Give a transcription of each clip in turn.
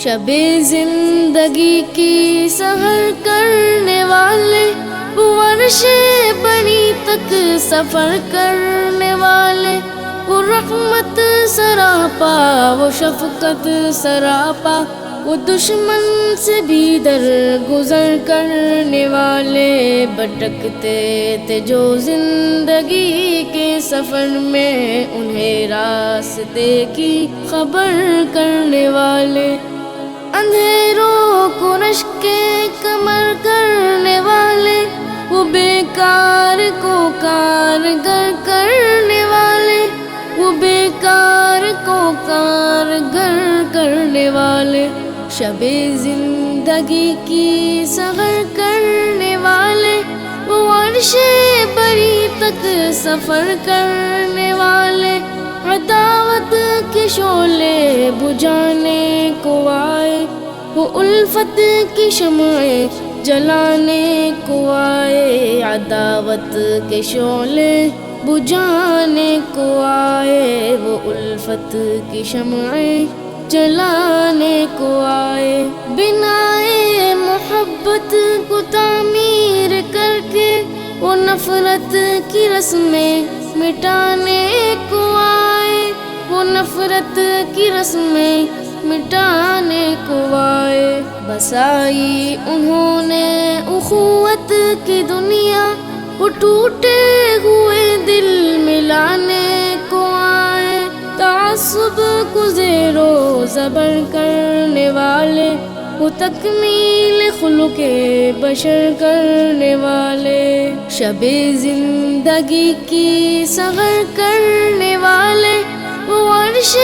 شب زندگی کی سحر کرنے والے، وہ عرش بری تک سفر کرنے والے، وہ رحمت سراپا، وہ شفقت سراپا، وہ دشمن سے بھی در گزر کرنے والے، بھٹکتے تھے جو زندگی کے سفر میں، انہیں راستے کی خبر کرنے والے، اندھیروں کو رشک کمر کرنے والے، وہ بیکار کو کارگر کرنے والے، وہ بیکار کو کارگر کرنے والے، شب زندگی کی سحر کرنے والے، وہ عرش بری تک سفر کرنے والے، عداوت کے شعلے بجھانے کو آئے، وہ الفت کی شمعیں جلانے کو آئے، عداوت کے شعلے بجھانے کو آئے، وہ الفت کی شمعیں جلانے کو آئے، بنائے محبت کو تعمیر کر کے، وہ نفرت کی رسمیں مٹانے کو آئے، وہ نفرت کی رسمیں مٹانے کو آئے، بسائی انہوں نے اخوت کی دنیا، وہ ٹوٹے ہوئے دل ملانے کو آئے، تعصب کو زیر و زبر کرنے والے، وہ تکمیل خلق بشر کرنے والے، شب زندگی کی سحر کرنے والے، وہ عرش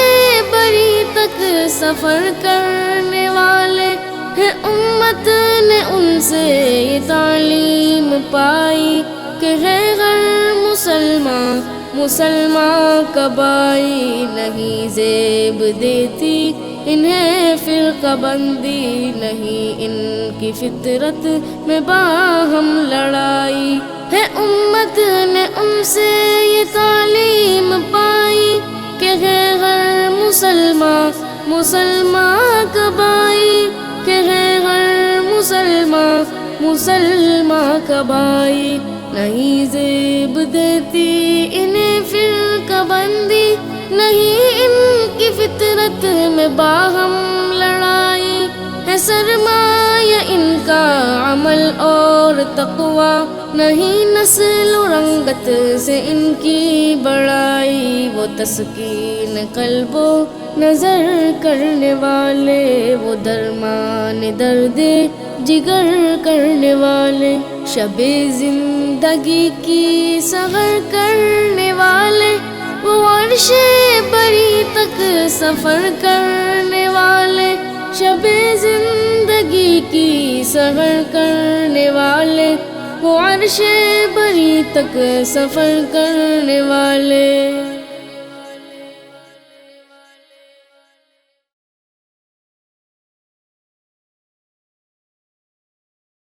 بری تک سفر کرنے والے ہیں، امت نے ان سے یہ تعلیم پائی کہ ہے غیر مسلمان مسلمان کبائی، نہیں زیب دیتی انہیں فرقہ بندی، نہیں ان کی فطرت میں باہم لڑائی، ہے امت نے ان سے یہ تعلیم پائی کہ ہے غیر مسلمان مسلمان کبائی، کہ ہے غیر مسلمان مسلمان کبائی، نہیں زیب دیتی انہیں فرقہ بندی، نہیں ان کی فطرت میں باہم لڑائی، ہے سرمایہ ان کا عمل اور تقویٰ، نہیں نسل و رنگت سے ان کی بڑائی، وہ تسکین قلب و نظر کرنے والے، وہ درمان درد جگر کرنے والے، شب زندگی کی سحر کرنے والے، وہ عرش بری تک سفر کرنے والے، شب زندگی کی سحر کرنے والے، وہ عرش بری تک سفر کرنے والے۔